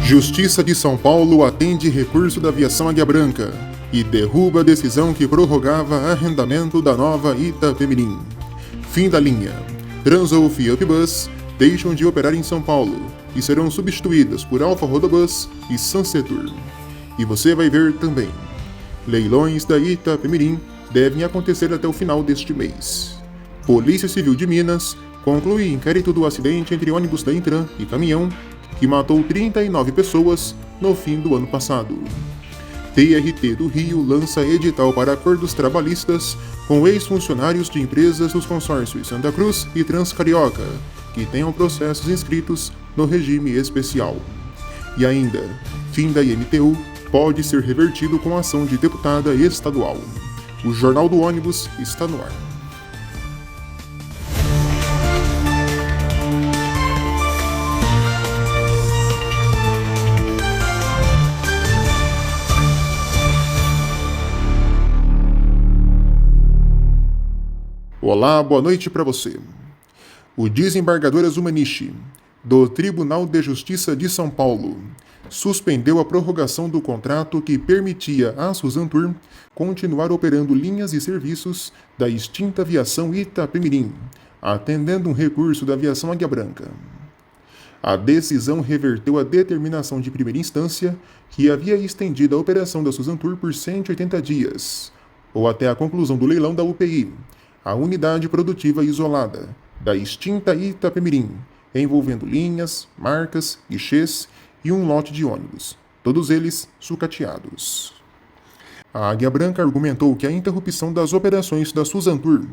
Justiça de São Paulo atende recurso da aviação Águia Branca e derruba a decisão que prorrogava arrendamento da nova Itapemirim. Fim da linha. Transoff e Upbus deixam de operar em São Paulo e serão substituídas por Alfa Rodobus e Sunsetur. E você vai ver também. Leilões da Itapemirim devem acontecer até o final deste mês. Polícia Civil de Minas conclui inquérito do acidente entre ônibus da Intran e caminhão que matou 39 pessoas no fim do ano passado. TRT do Rio lança edital para acordos trabalhistas com ex-funcionários de empresas dos consórcios Santa Cruz e Transcarioca, que tenham processos inscritos no regime especial. E ainda, fim da IMTU pode ser revertido com ação de deputada estadual. O Jornal do Ônibus está no ar. Olá, boa noite para você. O desembargador Azumanishi, do Tribunal de Justiça de São Paulo, suspendeu a prorrogação do contrato que permitia à Suzantur continuar operando linhas e serviços da extinta aviação Itapemirim, atendendo um recurso da aviação Águia Branca. A decisão reverteu a determinação de primeira instância que havia estendido a operação da Suzantur por 180 dias, ou até a conclusão do leilão da UPI, a unidade produtiva isolada da extinta Itapemirim, envolvendo linhas, marcas, guichês e um lote de ônibus, todos eles sucateados. A Águia Branca argumentou que a interrupção das operações da Suzantur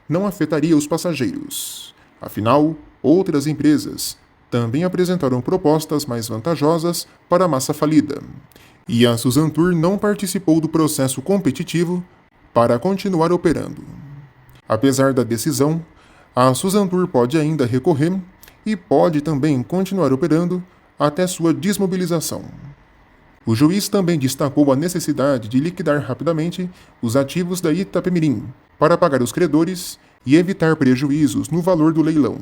não afetaria os passageiros. Afinal, outras empresas também apresentaram propostas mais vantajosas para a massa falida, e a Suzantur não participou do processo competitivo para continuar operando. Apesar da decisão, a Suzantur pode ainda recorrer e pode também continuar operando até sua desmobilização. O juiz também destacou a necessidade de liquidar rapidamente os ativos da Itapemirim para pagar os credores e evitar prejuízos no valor do leilão.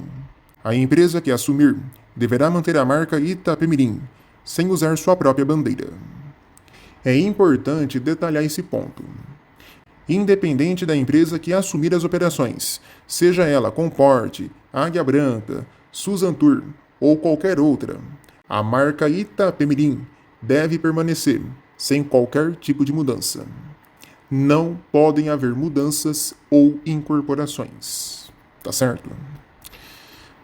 A empresa que assumir deverá manter a marca Itapemirim, sem usar sua própria bandeira. É importante detalhar esse ponto. Independente da empresa que assumir as operações, seja ela Comporte, Águia Branca, Suzantur ou qualquer outra, a marca Itapemirim deve permanecer sem qualquer tipo de mudança. Não podem haver mudanças ou incorporações. Tá certo?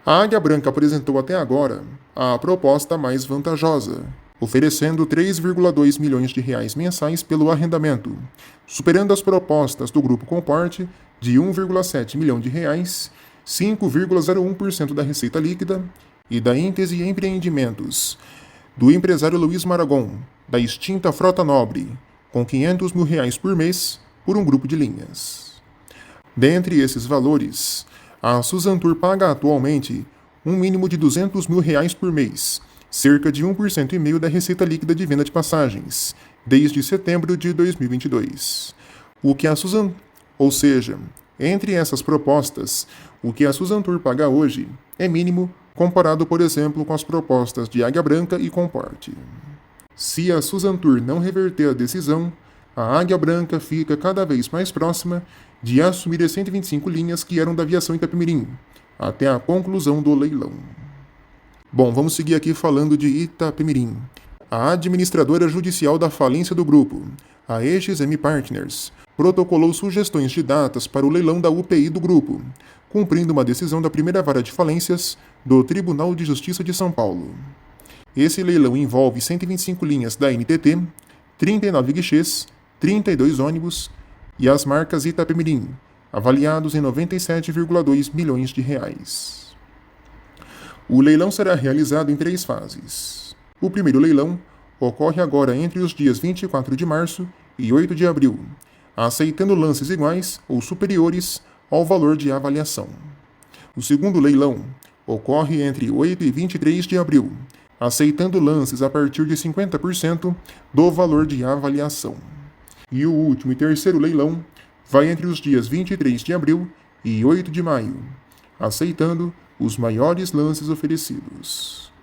A Águia Branca apresentou até agora a proposta mais vantajosa, oferecendo 3,2 milhões de reais mensais pelo arrendamento, superando as propostas do Grupo Comporte de 1,7 milhão de reais, 5,01% da receita líquida, e da Íntese Empreendimentos, do empresário Luiz Maragon, da extinta Frota Nobre, com 500 mil reais por mês, por um grupo de linhas. Dentre esses valores, a Suzantur paga atualmente um mínimo de 200 mil reais por mês, cerca de 1,5% da receita líquida de venda de passagens, desde setembro de 2022. Ou seja, entre essas propostas, o que a Suzantur paga hoje é mínimo comparado, por exemplo, com as propostas de Águia Branca e Comporte. Se a Suzantur não reverter a decisão, a Águia Branca fica cada vez mais próxima de assumir as 125 linhas que eram da aviação Itapemirim, até a conclusão do leilão. Bom, vamos seguir aqui falando de Itapemirim. A administradora judicial da falência do grupo, a EXM Partners, protocolou sugestões de datas para o leilão da UPI do grupo, cumprindo uma decisão da primeira vara de falências do Tribunal de Justiça de São Paulo. Esse leilão envolve 125 linhas da NTT, 39 guichês, 32 ônibus e as marcas Itapemirim, avaliados em 97,2 milhões de reais. O leilão será realizado em 3 fases. O primeiro leilão ocorre agora entre os dias 24 de março e 8 de abril, aceitando lances iguais ou superiores ao valor de avaliação. O segundo leilão ocorre entre 8 e 23 de abril, aceitando lances a partir de 50% do valor de avaliação. E o último e terceiro leilão vai entre os dias 23 de abril e 8 de maio, aceitando os maiores lances oferecidos.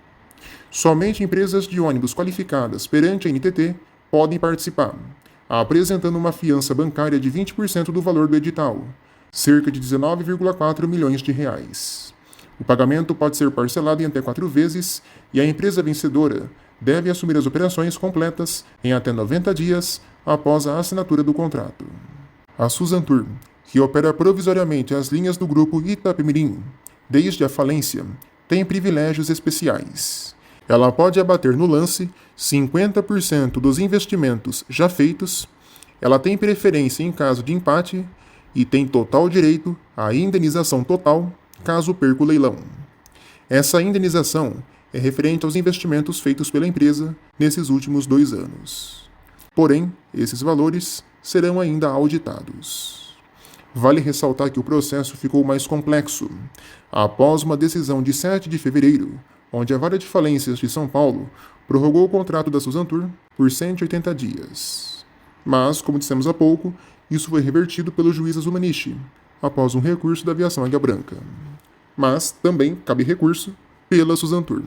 Somente empresas de ônibus qualificadas perante a NTT podem participar, apresentando uma fiança bancária de 20% do valor do edital, cerca de 19,4 milhões de reais. O pagamento pode ser parcelado em até 4 vezes e a empresa vencedora deve assumir as operações completas em até 90 dias após a assinatura do contrato. A Suzantur, que opera provisoriamente as linhas do grupo Itapemirim, desde a falência, tem privilégios especiais. Ela pode abater no lance 50% dos investimentos já feitos, ela tem preferência em caso de empate e tem total direito à indenização total caso perca o leilão. Essa indenização é referente aos investimentos feitos pela empresa nesses últimos 2 anos. Porém, esses valores serão ainda auditados. Vale ressaltar que o processo ficou mais complexo após uma decisão de 7 de fevereiro, onde a Vara de Falências de São Paulo prorrogou o contrato da Suzantur por 180 dias. Mas, como dissemos há pouco, isso foi revertido pelo juiz Azumanishi, após um recurso da Aviação Águia Branca. Mas também cabe recurso pela Suzantur.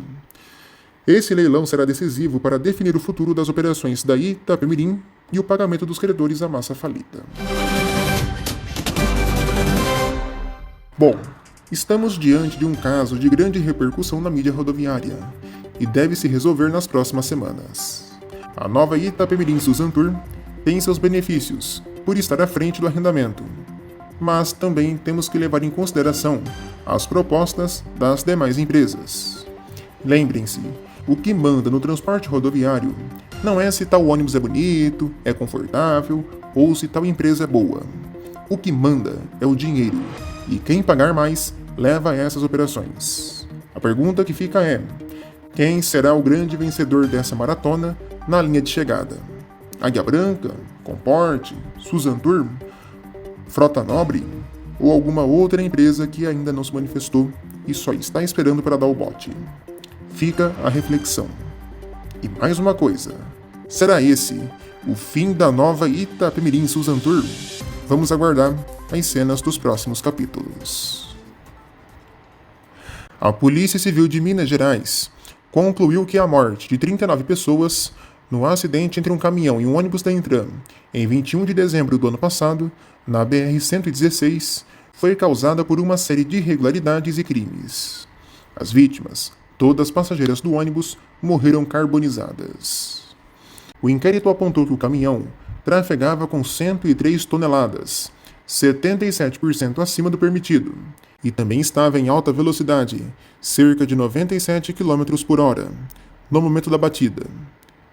Esse leilão será decisivo para definir o futuro das operações da Itapemirim e o pagamento dos credores à massa falida. Bom, estamos diante de um caso de grande repercussão na mídia rodoviária e deve se resolver nas próximas semanas. A nova Itapemirim Suzantur tem seus benefícios por estar à frente do arrendamento, mas também temos que levar em consideração as propostas das demais empresas. Lembrem-se, o que manda no transporte rodoviário não é se tal ônibus é bonito, é confortável ou se tal empresa é boa. O que manda é o dinheiro, e quem pagar mais leva essas operações. A pergunta que fica é: quem será o grande vencedor dessa maratona na linha de chegada? Águia Branca, Comporte, Suzantur, Frota Nobre ou alguma outra empresa que ainda não se manifestou e só está esperando para dar o bote? Fica a reflexão. E mais uma coisa, será esse o fim da nova Itapemirim Suzantur? Vamos aguardar as cenas dos próximos capítulos. A Polícia Civil de Minas Gerais concluiu que a morte de 39 pessoas no acidente entre um caminhão e um ônibus da Intran, em 21 de dezembro do ano passado, na BR-116, foi causada por uma série de irregularidades e crimes. As vítimas, todas passageiras do ônibus, morreram carbonizadas. O inquérito apontou que o caminhão trafegava com 103 toneladas, 77% acima do permitido, e também estava em alta velocidade, cerca de 97 km por hora, no momento da batida.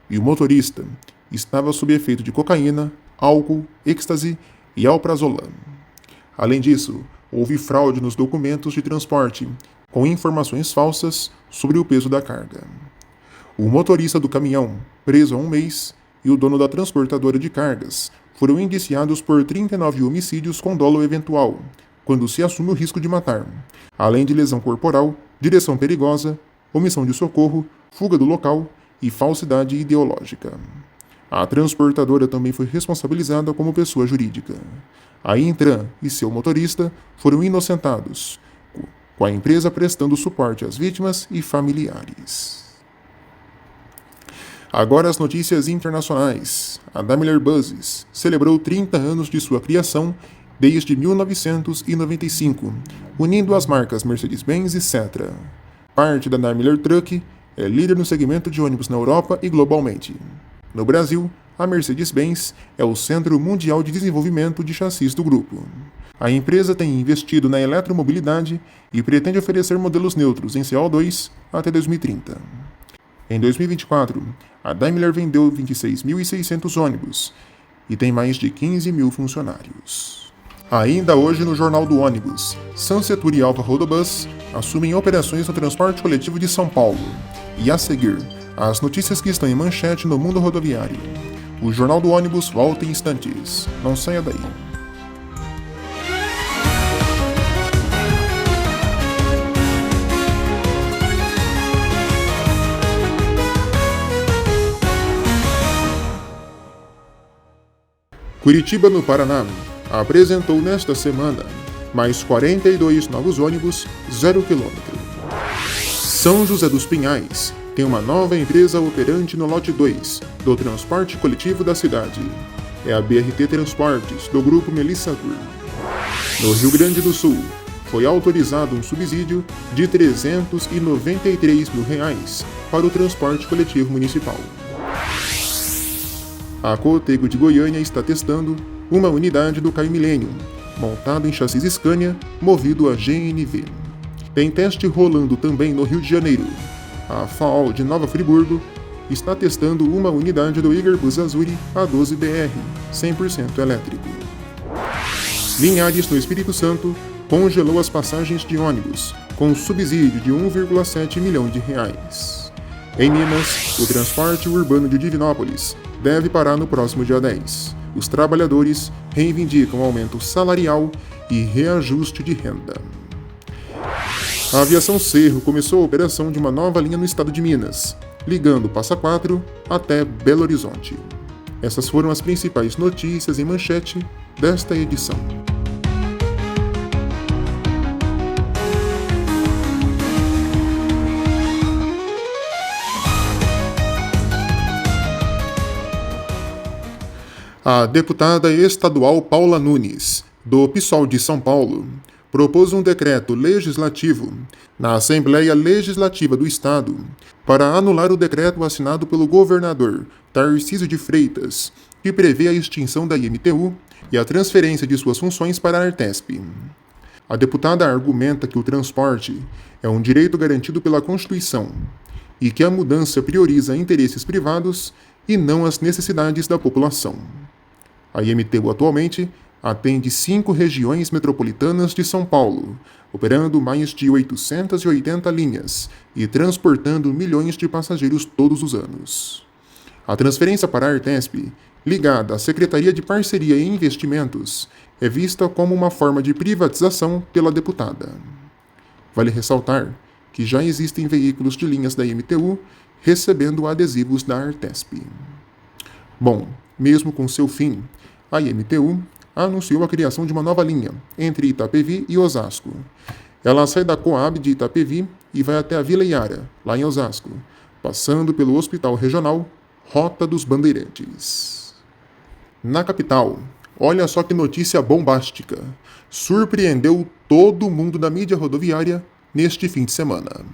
E o motorista estava sob efeito de cocaína, álcool, êxtase e alprazolam. Além disso, houve fraude nos documentos de transporte, com informações falsas sobre o peso da carga. O motorista do caminhão, preso há 1 mês, e o dono da transportadora de cargas foram indiciados por 39 homicídios com dolo eventual, quando se assume o risco de matar, além de lesão corporal, direção perigosa, omissão de socorro, fuga do local e falsidade ideológica. A transportadora também foi responsabilizada como pessoa jurídica. A Intran e seu motorista foram inocentados, com a empresa prestando suporte às vítimas e familiares. Agora as notícias internacionais. A Daimler Buses celebrou 30 anos de sua criação desde 1995, unindo as marcas Mercedes-Benz e Setra. Parte da Daimler Truck é líder no segmento de ônibus na Europa e globalmente. No Brasil, a Mercedes-Benz é o Centro Mundial de Desenvolvimento de Chassis do grupo. A empresa tem investido na eletromobilidade e pretende oferecer modelos neutros em CO2 até 2030. Em 2024, a Daimler vendeu 26.600 ônibus e tem mais de 15 mil funcionários. Ainda hoje no Jornal do Ônibus, Sunsetur e Alfa Rodobus assumem operações no transporte coletivo de São Paulo. E a seguir, as notícias que estão em manchete no mundo rodoviário. O Jornal do Ônibus volta em instantes. Não saia daí. Curitiba, no Paraná, apresentou nesta semana mais 42 novos ônibus 0 km. São José dos Pinhais tem uma nova empresa operante no lote 2 do transporte coletivo da cidade. É a BRT Transportes, do grupo Melissa Tour. No Rio Grande do Sul, foi autorizado um subsídio de R$ 393 mil para o transporte coletivo municipal. A Cotego de Goiânia está testando uma unidade do Caio Millennium, montado em chassi Scania, movido a GNV. Tem teste rolando também no Rio de Janeiro. A FAOL de Nova Friburgo está testando uma unidade do Igerbus Azuri A12BR, 100% elétrico. Linhares, no Espírito Santo, congelou as passagens de ônibus, com subsídio de R$ 1,7 milhão. Em Minas, o transporte urbano de Divinópolis deve parar no próximo dia 10. Os trabalhadores reivindicam aumento salarial e reajuste de renda. A Aviação Cerro começou a operação de uma nova linha no estado de Minas, ligando Passa Quatro até Belo Horizonte. Essas foram as principais notícias em manchete desta edição. A deputada estadual Paula Nunes, do PSOL de São Paulo, propôs um decreto legislativo na Assembleia Legislativa do Estado para anular o decreto assinado pelo governador Tarcísio de Freitas, que prevê a extinção da IMTU e a transferência de suas funções para a Artesp. A deputada argumenta que o transporte é um direito garantido pela Constituição e que a mudança prioriza interesses privados e não as necessidades da população. A IMTU atualmente atende 5 regiões metropolitanas de São Paulo, operando mais de 880 linhas e transportando milhões de passageiros todos os anos. A transferência para a Artesp, ligada à Secretaria de Parceria e Investimentos, é vista como uma forma de privatização pela deputada. Vale ressaltar que já existem veículos de linhas da IMTU recebendo adesivos da Artesp. Bom, mesmo com seu fim, a IMTU anunciou a criação de uma nova linha entre Itapevi e Osasco. Ela sai da Coab de Itapevi e vai até a Vila Iara, lá em Osasco, passando pelo Hospital Regional Rota dos Bandeirantes. Na capital, olha só que notícia bombástica. Surpreendeu todo mundo da mídia rodoviária neste fim de semana.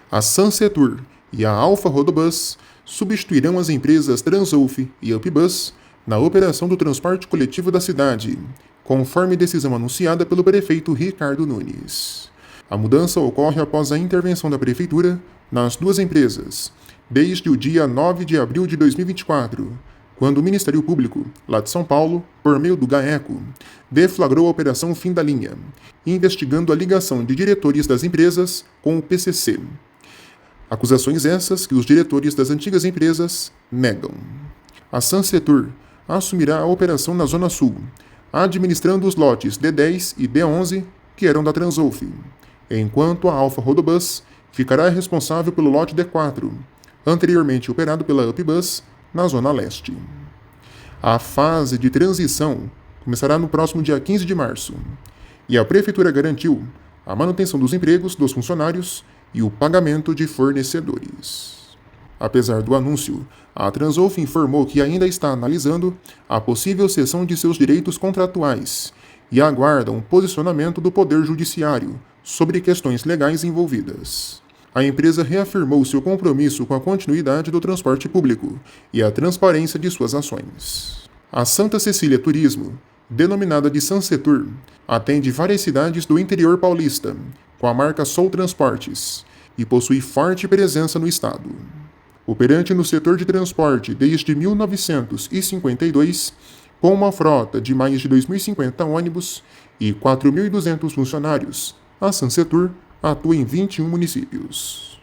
A Sansetur e a Alfa Rodobus substituirão as empresas Transulf e Upbus na operação do transporte coletivo da cidade, conforme decisão anunciada pelo prefeito Ricardo Nunes. A mudança ocorre após a intervenção da prefeitura nas duas empresas, desde o dia 9 de abril de 2024, quando o Ministério Público, lá de São Paulo, por meio do GAECO, deflagrou a Operação Fim da Linha, investigando a ligação de diretores das empresas com o PCC. Acusações essas que os diretores das antigas empresas negam. A Sansetur assumirá a operação na Zona Sul, administrando os lotes D10 e D11, que eram da Transulf, enquanto a Alfa Rodobus ficará responsável pelo lote D4, anteriormente operado pela Upbus, na Zona Leste. A fase de transição começará no próximo dia 15 de março, e a Prefeitura garantiu a manutenção dos empregos dos funcionários e o pagamento de fornecedores. Apesar do anúncio, a Transulf informou que ainda está analisando a possível cessão de seus direitos contratuais e aguarda um posicionamento do Poder Judiciário sobre questões legais envolvidas. A empresa reafirmou seu compromisso com a continuidade do transporte público e a transparência de suas ações. A Santa Cecília Turismo, denominada de Sansetur, atende várias cidades do interior paulista, com a marca Sol Transportes, e possui forte presença no estado. Operante no setor de transporte desde 1952, com uma frota de mais de 2.050 ônibus e 4.200 funcionários, a Sansetur atua em 21 municípios.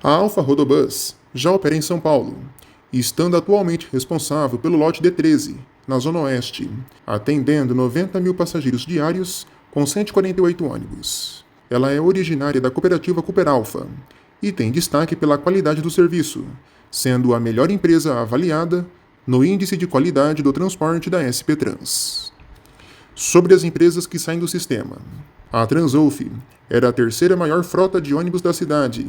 A Alfa Rodobus já opera em São Paulo, estando atualmente responsável pelo lote D13, na Zona Oeste, atendendo 90 mil passageiros diários com 148 ônibus. Ela é originária da cooperativa Cooper Alfa e tem destaque pela qualidade do serviço, sendo a melhor empresa avaliada no Índice de Qualidade do Transporte da SP Trans. Sobre as empresas que saem do sistema, a Transulf era a terceira maior frota de ônibus da cidade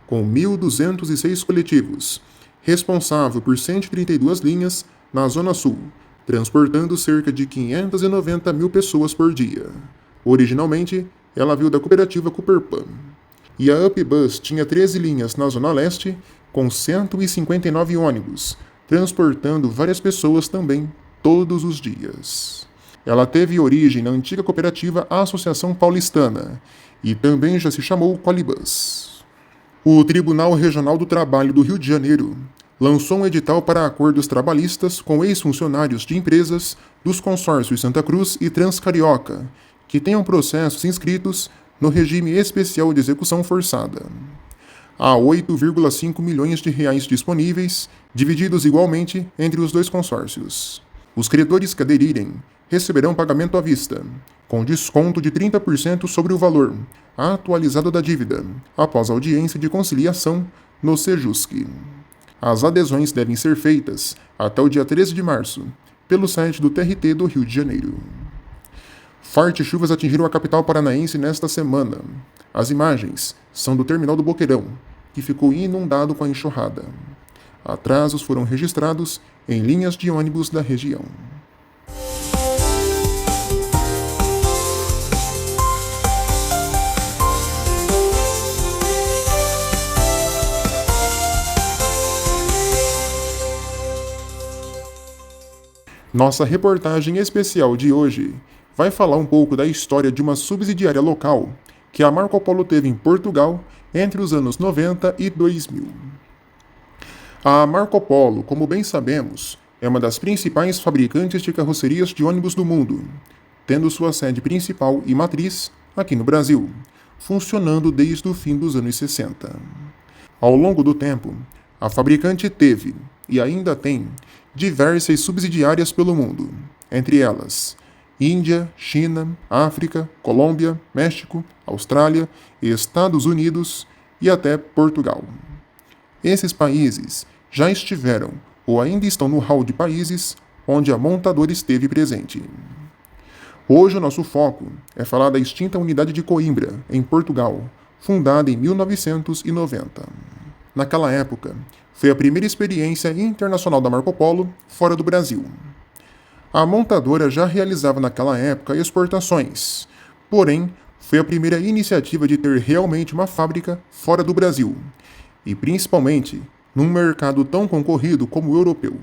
com 1.206 coletivos, responsável por 132 linhas na Zona Sul, transportando cerca de 590 mil pessoas por dia. Originalmente, ela veio da cooperativa Cooperpan. E a UpBus tinha 13 linhas na Zona Leste, com 159 ônibus, transportando várias pessoas também, todos os dias. Ela teve origem na antiga cooperativa Associação Paulistana, e também já se chamou Qualibus. O Tribunal Regional do Trabalho do Rio de Janeiro lançou um edital para acordos trabalhistas com ex-funcionários de empresas dos consórcios Santa Cruz e Transcarioca, que tenham processos inscritos no regime especial de execução forçada. Há 8,5 milhões de reais disponíveis, divididos igualmente entre os dois consórcios. Os credores que aderirem receberão pagamento à vista, com desconto de 30% sobre o valor atualizado da dívida, após audiência de conciliação no Sejusc. As adesões devem ser feitas até o dia 13 de março, pelo site do TRT do Rio de Janeiro. Fortes chuvas atingiram a capital paranaense nesta semana. As imagens são do terminal do Boqueirão, que ficou inundado com a enxurrada. Atrasos foram registrados em linhas de ônibus da região. Nossa reportagem especial de hoje vai falar um pouco da história de uma subsidiária local que a Marco Polo teve em Portugal entre os anos 90 e 2000. A Marco Polo, como bem sabemos, é uma das principais fabricantes de carrocerias de ônibus do mundo, tendo sua sede principal e matriz aqui no Brasil, funcionando desde o fim dos anos 60. Ao longo do tempo, a fabricante teve, e ainda tem, diversas subsidiárias pelo mundo, entre elas Índia, China, África, Colômbia, México, Austrália, Estados Unidos e até Portugal. Esses países já estiveram ou ainda estão no hall de países onde a montadora esteve presente. Hoje o nosso foco é falar da extinta unidade de Coimbra, em Portugal, fundada em 1990. Naquela época, foi a primeira experiência internacional da Marco Polo fora do Brasil. A montadora já realizava naquela época exportações, porém, foi a primeira iniciativa de ter realmente uma fábrica fora do Brasil, e principalmente num mercado tão concorrido como o europeu.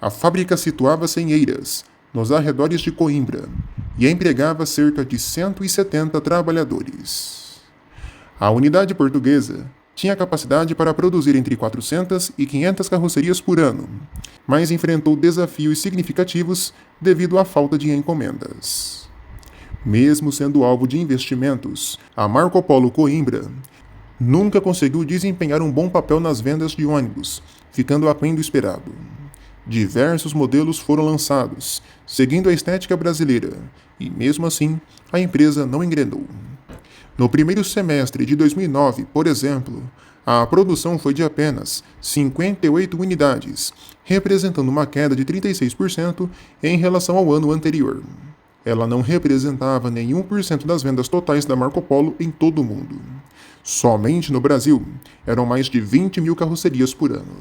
A fábrica situava-se em Eiras, nos arredores de Coimbra, e empregava cerca de 170 trabalhadores. A unidade portuguesa tinha capacidade para produzir entre 400 e 500 carrocerias por ano, mas enfrentou desafios significativos devido à falta de encomendas. Mesmo sendo alvo de investimentos, a Marco Polo Coimbra nunca conseguiu desempenhar um bom papel nas vendas de ônibus, ficando aquém do esperado. Diversos modelos foram lançados, seguindo a estética brasileira, e mesmo assim, a empresa não engrenou. No primeiro semestre de 2009, por exemplo, a produção foi de apenas 58 unidades, representando uma queda de 36% em relação ao ano anterior. Ela não representava nenhum por cento das vendas totais da Marco Polo em todo o mundo. Somente no Brasil, eram mais de 20 mil carrocerias por ano.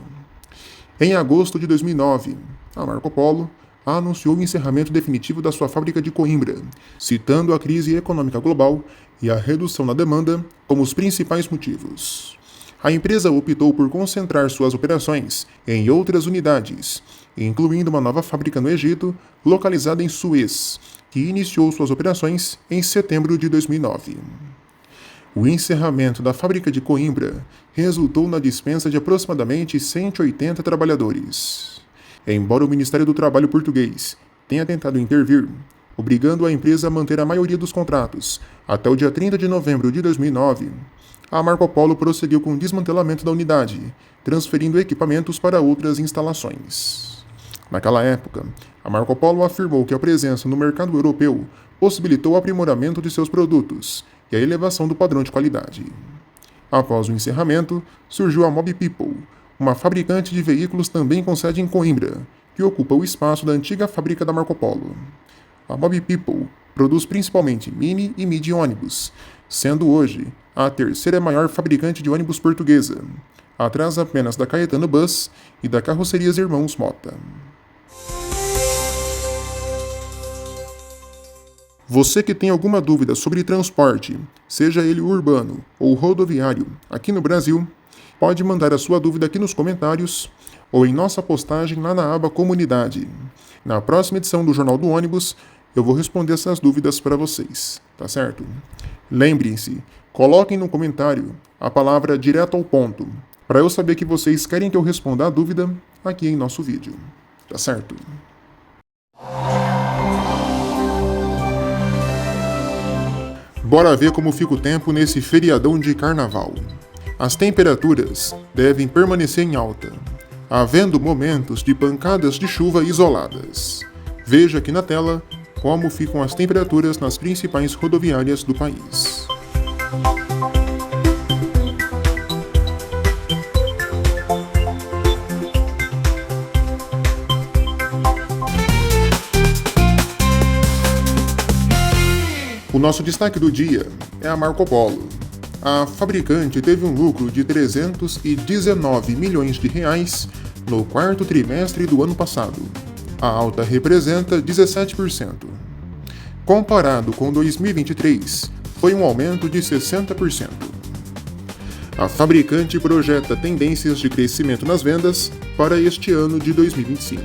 Em agosto de 2009, a Marco Polo anunciou o encerramento definitivo da sua fábrica de Coimbra, citando a crise econômica global e a redução na demanda como os principais motivos. A empresa optou por concentrar suas operações em outras unidades, incluindo uma nova fábrica no Egito, localizada em Suez, que iniciou suas operações em setembro de 2009. O encerramento da fábrica de Coimbra resultou na dispensa de aproximadamente 180 trabalhadores. Embora o Ministério do Trabalho português tenha tentado intervir, obrigando a empresa a manter a maioria dos contratos até o dia 30 de novembro de 2009, a Marco Polo prosseguiu com o desmantelamento da unidade, transferindo equipamentos para outras instalações. Naquela época, a Marco Polo afirmou que a presença no mercado europeu possibilitou o aprimoramento de seus produtos e a elevação do padrão de qualidade. Após o encerramento, surgiu a Mob People, uma fabricante de veículos também com sede em Coimbra, que ocupa o espaço da antiga fábrica da Marco Polo. A Mob People produz principalmente mini e midi ônibus, sendo hoje a terceira maior fabricante de ônibus portuguesa, atrás apenas da Caetano Bus e da Carrocerias Irmãos Mota. Você que tem alguma dúvida sobre transporte, seja ele urbano ou rodoviário, aqui no Brasil, pode mandar a sua dúvida aqui nos comentários ou em nossa postagem lá na aba Comunidade. Na próxima edição do Jornal do Ônibus, eu vou responder essas dúvidas para vocês, tá certo? Lembrem-se, coloquem no comentário a palavra direto ao ponto, para eu saber que vocês querem que eu responda a dúvida aqui em nosso vídeo, tá certo? Bora ver como fica o tempo nesse feriadão de carnaval. As temperaturas devem permanecer em alta, havendo momentos de pancadas de chuva isoladas. Veja aqui na tela como ficam as temperaturas nas principais rodoviárias do país. O nosso destaque do dia é a Marco Polo. A fabricante teve um lucro de 319 milhões de reais no quarto trimestre do ano passado. A alta representa 17%. Comparado com 2023, foi um aumento de 60%. A fabricante projeta tendências de crescimento nas vendas para este ano de 2025.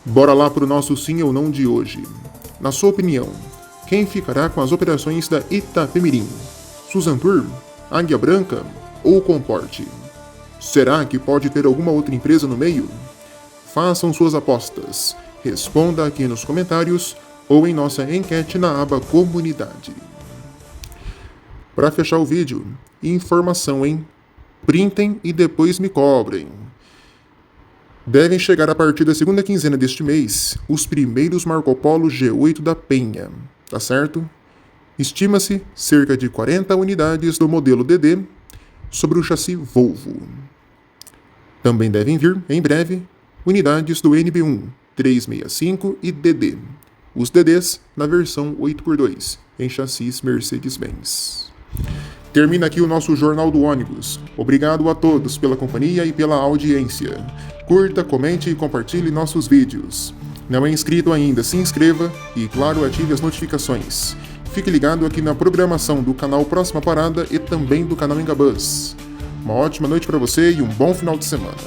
Bora lá para o nosso sim ou não de hoje. Na sua opinião, quem ficará com as operações da Itapemirim? Suzantur, Águia Branca ou Comporte? Será que pode ter alguma outra empresa no meio? Façam suas apostas. Responda aqui nos comentários ou em nossa enquete na aba Comunidade. Para fechar o vídeo, informação, hein? Printem e depois me cobrem. Devem chegar a partir da segunda quinzena deste mês os primeiros Marco Polo G8 da Penha, tá certo? Estima-se cerca de 40 unidades do modelo DD sobre o chassi Volvo. Também devem vir, em breve, unidades do NB1, 365 e DD. Os DDs na versão 8x2, em chassis Mercedes-Benz. Termina aqui o nosso Jornal do Ônibus. Obrigado a todos pela companhia e pela audiência. Curta, comente e compartilhe nossos vídeos. Não é inscrito ainda, se inscreva e, claro, ative as notificações. Fique ligado aqui na programação do canal Próxima Parada e também do canal Engabus. Uma ótima noite para você e um bom final de semana.